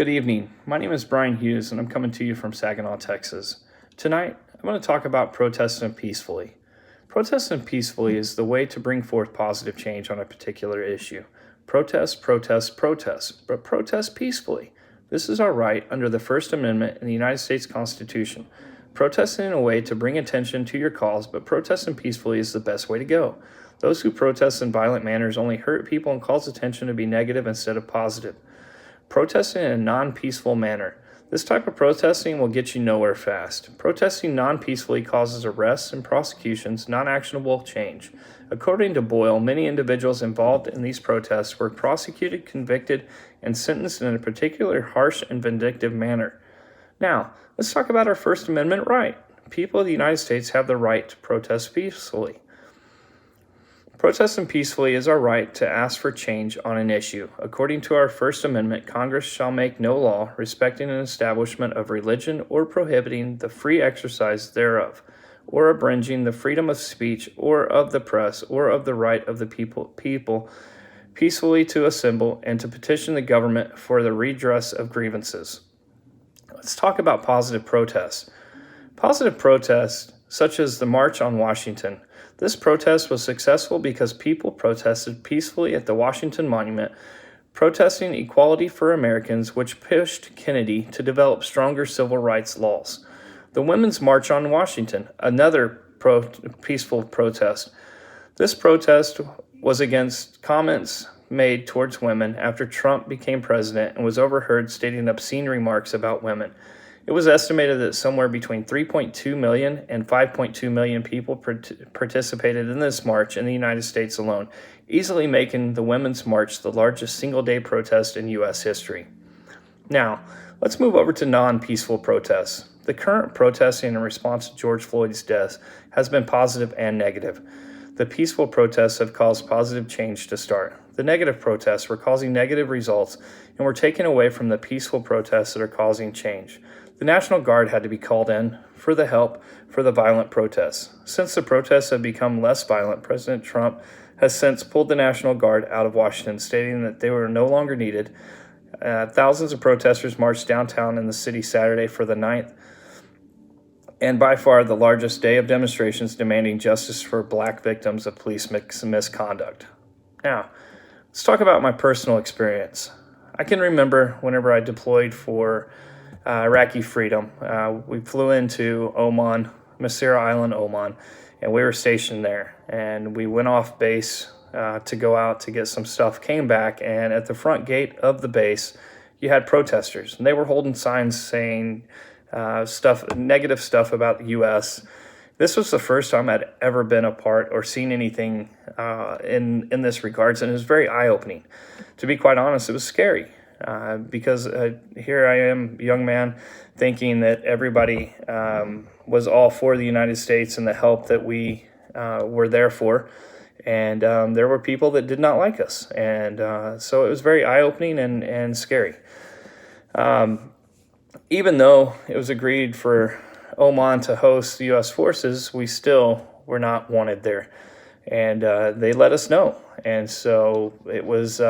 Good evening. My name is Brian Hughes, and I'm coming to you from Saginaw, Texas. Tonight, I'm going to talk about protesting peacefully. Protesting peacefully is the way to bring forth positive change on a particular issue. Protest, protest, protest, but protest peacefully. This is our right under the First Amendment in the United States Constitution. Protesting in a way to bring attention to your cause, but protesting peacefully is the best way to go. Those who protest in violent manners only hurt people and cause attention to be negative instead of positive. Protesting in a non-peaceful manner. This type of protesting will get you nowhere fast. Protesting non-peacefully causes arrests and prosecutions, non-actionable change. According to Boyle, many individuals involved in these protests were prosecuted, convicted, and sentenced in a particular harsh and vindictive manner. Now, let's talk about our First Amendment right. People of the United States have the right to protest peacefully. Protesting peacefully is our right to ask for change on an issue. According to our First Amendment, Congress shall make no law respecting an establishment of religion or prohibiting the free exercise thereof, or abridging the freedom of speech or of the press or of the right of the people peacefully to assemble and to petition the government for the redress of grievances. Let's talk about positive protests. Positive protests, such as the March on Washington. This protest was successful because people protested peacefully at the Washington Monument, protesting equality for Americans, which pushed Kennedy to develop stronger civil rights laws. The Women's March on Washington, another peaceful protest. This protest was against comments made towards women after Trump became president and was overheard stating obscene remarks about women. It was estimated that somewhere between 3.2 million and 5.2 million people participated in this march in the United States alone, easily making the Women's March the largest single-day protest in U.S. history. Now, let's move over to non-peaceful protests. The current protesting in response to George Floyd's death has been positive and negative. The peaceful protests have caused positive change to start. The negative protests were causing negative results and were taken away from the peaceful protests that are causing change. The National Guard had to be called in for the help for the violent protests. Since the protests have become less violent, President Trump has since pulled the National Guard out of Washington, stating that they were no longer needed. Thousands of protesters marched downtown in the city Saturday for the 9th, and by far the largest day of demonstrations demanding justice for black victims of police misconduct. Now, let's talk about my personal experience. I can remember whenever I deployed for Iraqi freedom. We flew into Oman, Masira Island, Oman, and we were stationed there. And we went off base to go out to get some stuff, came back, and at the front gate of the base, you had protesters. And they were holding signs saying negative stuff about the U.S. This was the first time I'd ever been a part or seen anything in this regards, and it was very eye-opening. To be quite honest, it was scary. Because here I am, a young man, thinking that everybody was all for the United States and the help that we were there for. And there were people that did not like us. And so it was very eye-opening and scary. Even though it was agreed for Oman to host the U.S. forces, we still were not wanted there. And they let us know. And so it was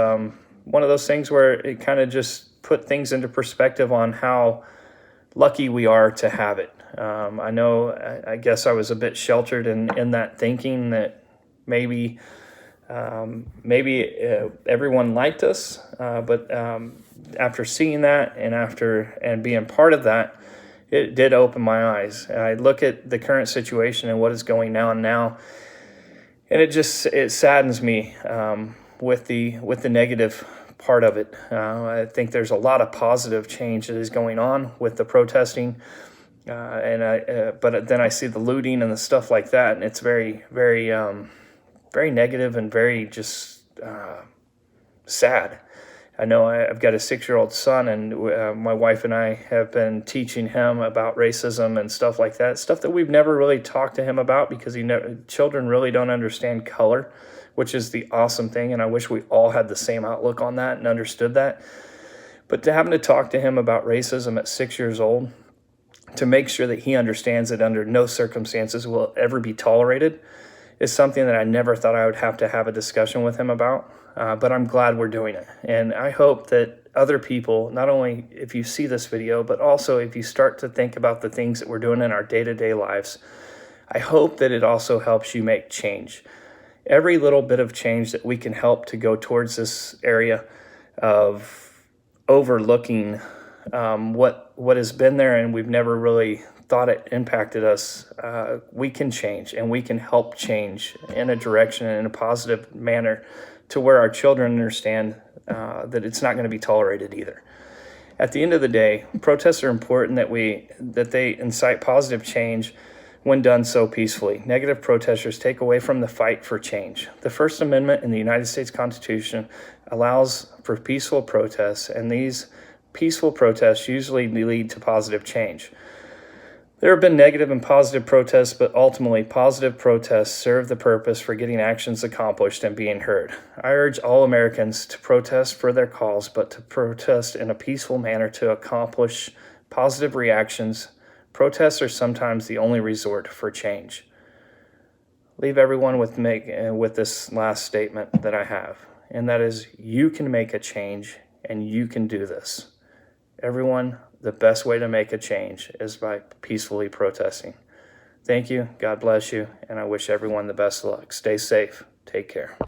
one of those things where it kind of just put things into perspective on how lucky we are to have it. I guess I was a bit sheltered in that thinking that maybe everyone liked us, but after seeing that and being part of that, it did open my eyes. I look at the current situation and what is going on now, and it saddens me with the negative part of it. I think there's a lot of positive change that is going on with the protesting, but then I see the looting and the stuff like that, and it's very, very, very negative and very just sad. I know I've got a 6-year-old son, and my wife and I have been teaching him about racism and stuff like that, stuff that we've never really talked to him about because children really don't understand color, which is the awesome thing, and I wish we all had the same outlook on that and understood that. But to having to talk to him about racism at 6 years old, to make sure that he understands that under no circumstances will it ever be tolerated, is something that I never thought I would have to have a discussion with him about. But I'm glad we're doing it. And I hope that other people, not only if you see this video, but also if you start to think about the things that we're doing in our day-to-day lives, I hope that it also helps you make change. Every little bit of change that we can help to go towards this area of overlooking what has been there and we've never really thought it impacted us, we can change, and we can help change in a direction and in a positive manner to where our children understand that it's not going to be tolerated either. At the end of the day, protests are important that they incite positive change when done so peacefully. Negative protesters take away from the fight for change. The First Amendment in the United States Constitution allows for peaceful protests, and these peaceful protests usually lead to positive change. There have been negative and positive protests, but ultimately positive protests serve the purpose for getting actions accomplished and being heard. I urge all Americans to protest for their cause, but to protest in a peaceful manner to accomplish positive reactions. Protests are sometimes the only resort for change. Leave everyone with this last statement that I have, and that is, you can make a change and you can do this. Everyone, the best way to make a change is by peacefully protesting. Thank you, God bless you, and I wish everyone the best of luck. Stay safe, take care.